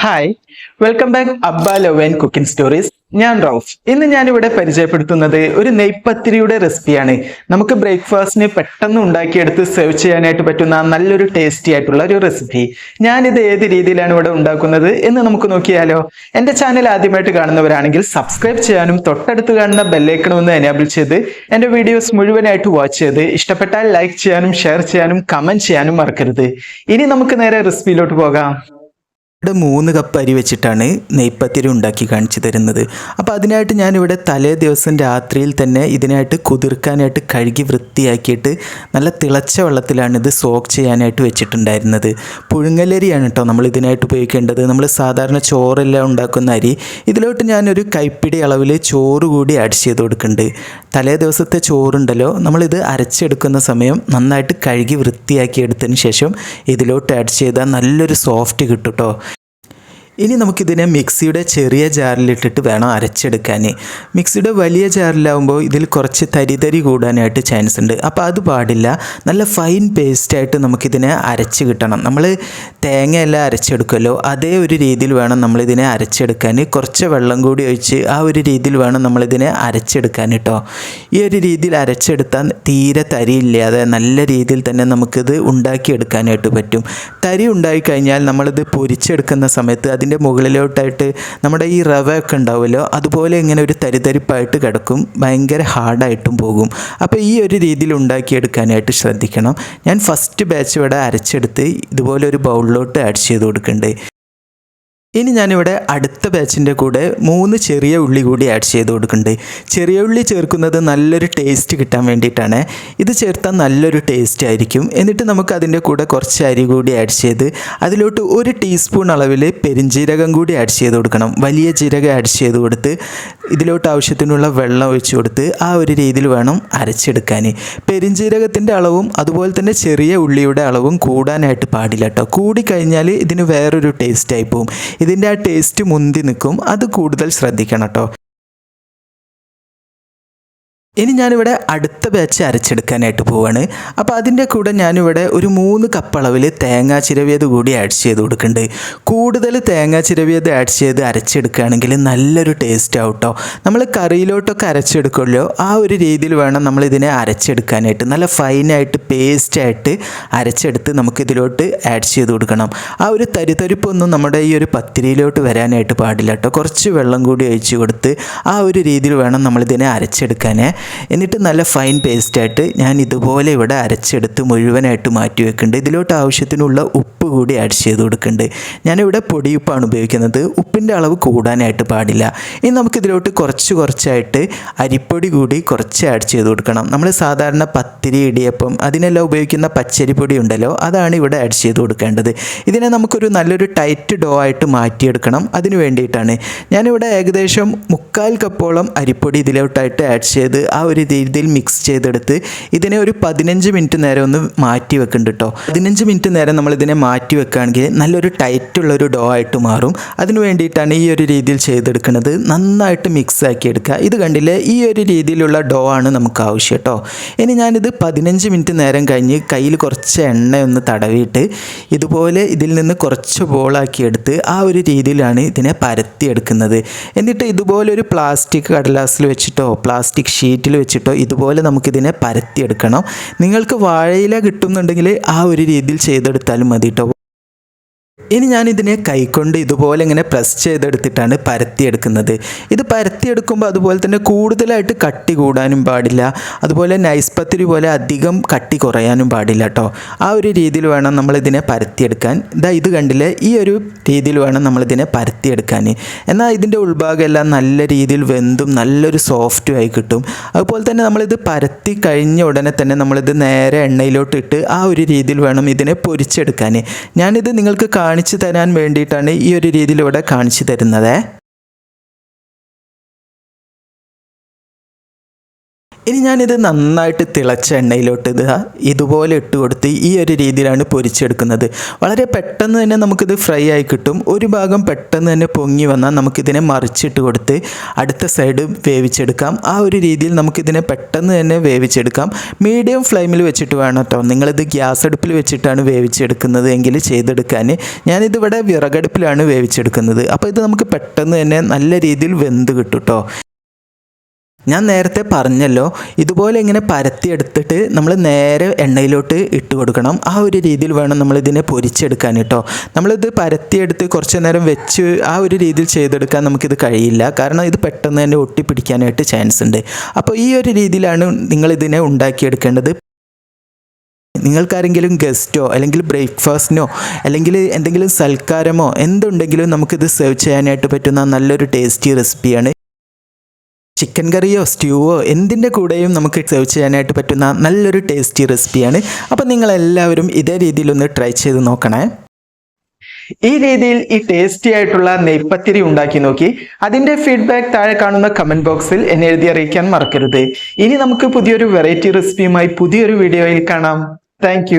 Hi, welcome back Abba love and cooking stories. ഞാൻ റൌഫ്. ഇന്ന് ഞാനിവിടെ പരിചയപ്പെടുത്തുന്നത് ഒരു നെയ്പത്തിരിയുടെ റെസിപ്പിയാണ്. നമുക്ക് ബ്രേക്ക്ഫാസ്റ്റിന് പെട്ടെന്ന് ഉണ്ടാക്കിയെടുത്ത് സെർവ് ചെയ്യാനായിട്ട് പറ്റുന്ന നല്ലൊരു ടേസ്റ്റി ആയിട്ടുള്ള ഒരു റെസിപ്പി. ഞാനിത് ഏത് രീതിയിലാണ് ഇവിടെ ഉണ്ടാക്കുന്നത് എന്ന് നമുക്ക് നോക്കിയാലോ. എൻ്റെ ചാനൽ ആദ്യമായിട്ട് കാണുന്നവരാണെങ്കിൽ സബ്സ്ക്രൈബ് ചെയ്യാനും തൊട്ടടുത്ത് കാണുന്ന ബെല്ലൈക്കൺ ഒന്ന് എനേബിൾ ചെയ്ത് എൻ്റെ വീഡിയോസ് മുഴുവനായിട്ട് വാച്ച് ചെയ്ത് ഇഷ്ടപ്പെട്ടാൽ ലൈക്ക് ചെയ്യാനും ഷെയർ ചെയ്യാനും കമൻറ്റ് ചെയ്യാനും മറക്കരുത്. ഇനി നമുക്ക് നേരെ റെസിപ്പിയിലോട്ട് പോകാം. ഇവിടെ 3 കപ്പ് അരി വെച്ചിട്ടാണ് നെയ്പ്പത്തിരി ഉണ്ടാക്കി കാണിച്ചു തരുന്നത്. അപ്പോൾ അതിനായിട്ട് ഞാനിവിടെ തലേ ദിവസം രാത്രിയിൽ തന്നെ ഇതിനായിട്ട് കുതിർക്കാനായിട്ട് കഴുകി വൃത്തിയാക്കിയിട്ട് നല്ല തിളച്ച വെള്ളത്തിലാണ് ഇത് സോക്ക് ചെയ്യാനായിട്ട് വെച്ചിട്ടുണ്ടായിരുന്നത്. പുഴുങ്ങലരിയാണ് കേട്ടോ നമ്മൾ ഇതിനായിട്ട് ഉപയോഗിക്കേണ്ടത്. നമ്മൾ സാധാരണ ചോറെല്ലാം ഉണ്ടാക്കുന്ന അരി. ഇതിലോട്ട് ഞാനൊരു കൈപ്പിടി അളവിൽ ചോറ് കൂടി ആഡ് ചെയ്ത് കൊടുക്കുന്നുണ്ട്. തലേ ദിവസത്തെ ചോറുണ്ടല്ലോ, നമ്മളിത് അരച്ചെടുക്കുന്ന സമയം നന്നായിട്ട് കഴുകി വൃത്തിയാക്കി എടുത്തതിന് ശേഷം ഇതിലോട്ട് ആഡ് ചെയ്താൽ നല്ലൊരു സോഫ്റ്റ് കിട്ടും കേട്ടോ. ഇനി നമുക്കിതിനെ മിക്സിയുടെ ചെറിയ ജാറിലിട്ടിട്ട് വേണം അരച്ചെടുക്കാൻ. മിക്സിയുടെ വലിയ ജാറിലാവുമ്പോൾ ഇതിൽ കുറച്ച് തരി കൂടാനായിട്ട് ചാൻസ് ഉണ്ട്. അപ്പോൾ അത് പാടില്ല. നല്ല ഫൈൻ പേസ്റ്റായിട്ട് നമുക്കിതിനെ അരച്ച് കിട്ടണം. നമ്മൾ തേങ്ങയെല്ലാം അരച്ചെടുക്കുമല്ലോ, അതേ ഒരു രീതിയിൽ വേണം നമ്മളിതിനെ അരച്ചെടുക്കാൻ. കുറച്ച് വെള്ളം കൂടി ഒഴിച്ച് ആ ഒരു രീതിയിൽ വേണം നമ്മളിതിനെ അരച്ചെടുക്കാൻ കേട്ടോ. ഈ ഒരു രീതിയിൽ അരച്ചെടുത്താൽ തീരെ തരിയില്ലാതെ നല്ല രീതിയിൽ തന്നെ നമുക്കിത് ഉണ്ടാക്കിയെടുക്കാനായിട്ട് പറ്റും. തരി ഉണ്ടായിക്കഴിഞ്ഞാൽ നമ്മളിത് പൊരിച്ചെടുക്കുന്ന സമയത്ത് അതിൻ്റെ മുകളിലോട്ടായിട്ട് നമ്മുടെ ഈ റവ ഒക്കെ ഉണ്ടാവുമല്ലോ, അതുപോലെ ഇങ്ങനെ ഒരു തരിതരിപ്പായിട്ട് കിടക്കും, ഭയങ്കര ഹാർഡായിട്ടും പോകും. അപ്പോൾ ഈ ഒരു രീതിയിൽ ഉണ്ടാക്കിയെടുക്കാനായിട്ട് ശ്രദ്ധിക്കണം. ഞാൻ ഫസ്റ്റ് ബാച്ച് ഇവിടെ അരച്ചെടുത്ത് ഇതുപോലെ ഒരു ബൗളിലോട്ട് ആഡ് ചെയ്ത് കൊടുക്കുന്നുണ്ട്. ഇനി ഞാനിവിടെ അടുത്ത ബാച്ചിൻ്റെ കൂടെ 3 ചെറിയ ഉള്ളി കൂടി ആഡ് ചെയ്ത് കൊടുക്കുന്നുണ്ട്. ചെറിയ ഉള്ളി ചേർക്കുന്നത് നല്ലൊരു ടേസ്റ്റ് കിട്ടാൻ വേണ്ടിയിട്ടാണ്. ഇത് ചേർത്താൽ നല്ലൊരു ടേസ്റ്റ് ആയിരിക്കും. എന്നിട്ട് നമുക്ക് അതിൻ്റെ കൂടെ കുറച്ച് അരി കൂടി ആഡ് ചെയ്ത് അതിലോട്ട് 1 ടീസ്പൂൺ അളവിൽ പെരിഞ്ജീരകം കൂടി ആഡ് ചെയ്ത് കൊടുക്കണം. വലിയ ജീരകം ആഡ് ചെയ്ത് കൊടുത്ത് ഇതിലോട്ട് ആവശ്യത്തിനുള്ള വെള്ളം ഒഴിച്ച് കൊടുത്ത് ആ ഒരു രീതിയിൽ വേണം അരച്ചെടുക്കാൻ. പെരിഞ്ജീരകത്തിൻ്റെ അളവും അതുപോലെ തന്നെ ചെറിയ ഉള്ളിയുടെ അളവും കൂടാനായിട്ട് പാടില്ല കേട്ടോ. കൂടിക്കഴിഞ്ഞാൽ ഇതിന് വേറൊരു ടേസ്റ്റായി പോകും. ഇതിൻ്റെ ആ ടേസ്റ്റ് മുന്തി നിൽക്കും. അത് കൂടുതൽ ശ്രദ്ധിക്കണം കേട്ടോ. ഇനി ഞാനിവിടെ അടുത്ത ബാച്ച് അരച്ചെടുക്കാനായിട്ട് പോവാണ്. അപ്പോൾ അതിൻ്റെ കൂടെ ഞാനിവിടെ ഒരു 3 കപ്പ് അളവിൽ തേങ്ങാ ചിരവിയത് കൂടി ആഡ് ചെയ്ത് കൊടുക്കുന്നുണ്ട്. കൂടുതൽ തേങ്ങാ ചിരവിയത് ആഡ് ചെയ്ത് അരച്ചെടുക്കുകയാണെങ്കിൽ നല്ലൊരു ടേസ്റ്റ് ആവും കേട്ടോ. നമ്മൾ കറിയിലോട്ടൊക്കെ അരച്ചെടുക്കുമല്ലോ, ആ ഒരു രീതിയിൽ വേണം നമ്മളിതിനെ അരച്ചെടുക്കാനായിട്ട്. നല്ല ഫൈനായിട്ട് പേസ്റ്റായിട്ട് അരച്ചെടുത്ത് നമുക്കിതിലോട്ട് ആഡ് ചെയ്ത് കൊടുക്കണം. ആ ഒരു തരിപ്പൊന്നും നമ്മുടെ ഈ ഒരു പത്തിരിയിലോട്ട് വരാനായിട്ട് പാടില്ല കേട്ടോ. കുറച്ച് വെള്ളം കൂടി ഒഴിച്ച് കൊടുത്ത് ആ ഒരു രീതിയിൽ വേണം നമ്മളിതിനെ അരച്ചെടുക്കാൻ. എന്നിട്ട് നല്ല ഫൈൻ പേസ്റ്റായിട്ട് ഞാൻ ഇതുപോലെ ഇവിടെ അരച്ചെടുത്ത് മുഴുവനായിട്ട് മാറ്റി വെക്കുന്നുണ്ട്. ഇതിലോട്ട് ആവശ്യത്തിനുള്ള ഉപ്പ് കൂടി ആഡ് ചെയ്ത് കൊടുക്കുന്നുണ്ട്. ഞാനിവിടെ പൊടിയുപ്പാണ് ഉപയോഗിക്കുന്നത്. ഉപ്പിൻ്റെ അളവ് കൂടാനായിട്ട് പാടില്ല. ഇനി നമുക്കിതിലോട്ട് കുറച്ചായിട്ട് അരിപ്പൊടി കൂടി കുറച്ച് ആഡ് ചെയ്ത് കൊടുക്കണം. നമ്മൾ സാധാരണ പത്തിരി, ഇടിയപ്പം അതിനെല്ലാം ഉപയോഗിക്കുന്ന പച്ചരിപ്പൊടി ഉണ്ടല്ലോ, അതാണ് ഇവിടെ ആഡ് ചെയ്ത് കൊടുക്കേണ്ടത്. ഇതിനെ നമുക്കൊരു നല്ലൊരു ടൈറ്റ് ഡോ ആയിട്ട് മാറ്റിയെടുക്കണം. അതിന് വേണ്ടിയിട്ടാണ് ഞാനിവിടെ ഏകദേശം 1/4 കപ്പോളം അരിപ്പൊടി ഇതിലോട്ടായിട്ട് ആഡ് ചെയ്ത് ആ ഒരു രീതിയിൽ മിക്സ് ചെയ്തെടുത്ത് ഇതിനെ ഒരു 15 മിനിറ്റ് നേരം ഒന്ന് മാറ്റി വെക്കുന്നുണ്ട് കേട്ടോ. 15 മിനിറ്റ് നേരം നമ്മളിതിനെ മാറ്റി വെക്കുകയാണെങ്കിൽ നല്ലൊരു ടൈറ്റുള്ളൊരു ഡോ ആയിട്ട് മാറും. അതിന് വേണ്ടിയിട്ടാണ് ഈ ഒരു രീതിയിൽ ചെയ്തെടുക്കുന്നത്. നന്നായിട്ട് മിക്സ് ആക്കി എടുക്കുക. ഇത് കണ്ടില്ലേ, ഈ ഒരു രീതിയിലുള്ള ഡോ ആണ് നമുക്ക് ആവശ്യം കേട്ടോ. ഇനി ഞാനിത് 15 മിനിറ്റ് നേരം കഴിഞ്ഞ് കയ്യിൽ കുറച്ച് എണ്ണയൊന്ന് തടവിയിട്ട് ഇതുപോലെ ഇതിൽ നിന്ന് കുറച്ച് ബോളാക്കി എടുത്ത് ആ ഒരു രീതിയിലാണ് ഇതിനെ പരത്തിയെടുക്കുന്നത്. എന്നിട്ട് ഇതുപോലെ ഒരു പ്ലാസ്റ്റിക് കടലാസിൽ വെച്ചിട്ടോ പ്ലാസ്റ്റിക് ഷീറ്റിൽ വെച്ചിട്ടോ ഇതുപോലെ നമുക്കിതിനെ പരത്തിയെടുക്കണം. നിങ്ങൾക്ക് വാഴയില കിട്ടുന്നുണ്ടെങ്കിൽ ആ ഒരു രീതിയിൽ ചെയ്തെടുത്താലും മതി കേട്ടോ. ഇനി ഞാനിതിനെ കൈകൊണ്ട് ഇതുപോലെ ഇങ്ങനെ പ്രസ് ചെയ്തെടുത്തിട്ടാണ് പരത്തിയെടുക്കുന്നത്. ഇത് പരത്തിയെടുക്കുമ്പോൾ അതുപോലെ തന്നെ കൂടുതലായിട്ട് കട്ടി കൂടാനും പാടില്ല, അതുപോലെ നൈസ് പത്തിരി പോലെ അധികം കട്ടി കുറയാനും പാടില്ല കേട്ടോ. ആ ഒരു രീതിയിൽ വേണം നമ്മളിതിനെ പരത്തിയെടുക്കാൻ. ഇത് കണ്ടില്ലേ, ഈ ഒരു രീതിയിൽ വേണം നമ്മളിതിനെ പരത്തിയെടുക്കാൻ. എന്നാൽ ഇതിൻ്റെ ഉൾഭാഗമെല്ലാം നല്ല രീതിയിൽ വെന്തും നല്ലൊരു സോഫ്റ്റും ആയി കിട്ടും. അതുപോലെ തന്നെ നമ്മളിത് പരത്തി കഴിഞ്ഞ ഉടനെ തന്നെ നമ്മളിത് നേരെ എണ്ണയിലോട്ട് ഇട്ട് ആ ഒരു രീതിയിൽ വേണം ഇതിനെ പൊരിച്ചെടുക്കാൻ. ഞാനിത് നിങ്ങൾക്ക് കാണിച്ചു തരാൻ വേണ്ടിയിട്ടാണ് ഈ ഒരു രീതിയിൽ ഇവിടെ കാണിച്ചു തരുന്നത്. ഇനി ഞാനിത് നന്നായിട്ട് തിളച്ച എണ്ണയിലോട്ട് ഇതുപോലെ ഇട്ട് കൊടുത്ത് ഈ ഒരു രീതിയിലാണ് പൊരിച്ചെടുക്കുന്നത്. വളരെ പെട്ടെന്ന് തന്നെ നമുക്കിത് ഫ്രൈ ആയി കിട്ടും. ഒരു ഭാഗം പെട്ടെന്ന് തന്നെ പൊങ്ങി വന്നാൽ നമുക്കിതിനെ മറിച്ചിട്ട് കൊടുത്ത് അടുത്ത സൈഡ് വേവിച്ചെടുക്കാം. ആ ഒരു രീതിയിൽ നമുക്കിതിനെ പെട്ടെന്ന് തന്നെ വേവിച്ചെടുക്കാം. മീഡിയം ഫ്ലെയിമിൽ വെച്ചിട്ട് വേണം കേട്ടോ. നിങ്ങളിത് ഗ്യാസ് അടുപ്പിൽ വെച്ചിട്ടാണ് വേവിച്ചെടുക്കുന്നത് എങ്കിൽ ചെയ്തെടുക്കാൻ. ഞാനിതിവിടെ വിറകടുപ്പിലാണ് വേവിച്ചെടുക്കുന്നത്. അപ്പോൾ ഇത് നമുക്ക് പെട്ടെന്ന് തന്നെ നല്ല രീതിയിൽ വെന്ത് കിട്ടും കേട്ടോ. ഞാൻ നേരത്തെ പറഞ്ഞല്ലോ, ഇതുപോലെ ഇങ്ങനെ പരത്തിയെടുത്തിട്ട് നമ്മൾ നേരെ എണ്ണയിലോട്ട് ഇട്ട് കൊടുക്കണം. ആ ഒരു രീതിയിൽ വേണം നമ്മളിതിനെ പൊരിച്ചെടുക്കാൻ കേട്ടോ. നമ്മളിത് പരത്തിയെടുത്ത് കുറച്ച് നേരം വെച്ച് ആ ഒരു രീതിയിൽ ചെയ്തെടുക്കാൻ നമുക്കിത് കഴിയില്ല. കാരണം ഇത് പെട്ടെന്ന് തന്നെ ഒട്ടിപ്പിടിക്കാനായിട്ട് ചാൻസ് ഉണ്ട്. അപ്പോൾ ഈ ഒരു രീതിയിലാണ് നിങ്ങളിതിനെ ഉണ്ടാക്കിയെടുക്കേണ്ടത്. നിങ്ങൾക്കാരെങ്കിലും ഗസ്റ്റോ അല്ലെങ്കിൽ ബ്രേക്ക്ഫാസ്റ്റിനോ അല്ലെങ്കിൽ എന്തെങ്കിലും സൽക്കാരമോ എന്തുണ്ടെങ്കിലും നമുക്കിത് സെർവ് ചെയ്യാനായിട്ട് പറ്റുന്ന നല്ലൊരു ടേസ്റ്റി റെസിപ്പിയാണ്. ചിക്കൻ കറിയോ സ്റ്റ്യൂവോ എന്തിൻ്റെ കൂടെയും നമുക്ക് സെർവ് ചെയ്യാനായിട്ട് പറ്റുന്ന നല്ലൊരു ടേസ്റ്റി റെസിപ്പിയാണ്. അപ്പോൾ നിങ്ങളെല്ലാവരും ഇതേ രീതിയിലൊന്ന് ട്രൈ ചെയ്ത് നോക്കണേ. ഈ രീതിയിൽ ഈ ടേസ്റ്റി ആയിട്ടുള്ള നെയ്പത്തിരി ഉണ്ടാക്കി നോക്കി അതിന്റെ ഫീഡ്ബാക്ക് താഴെ കാണുന്ന കമന്റ് ബോക്സിൽ എന്നെ എഴുതി അറിയിക്കാൻ മറക്കരുത്. ഇനി നമുക്ക് പുതിയൊരു വെറൈറ്റി റെസിപ്പിയുമായി പുതിയൊരു വീഡിയോയിൽ കാണാം. താങ്ക്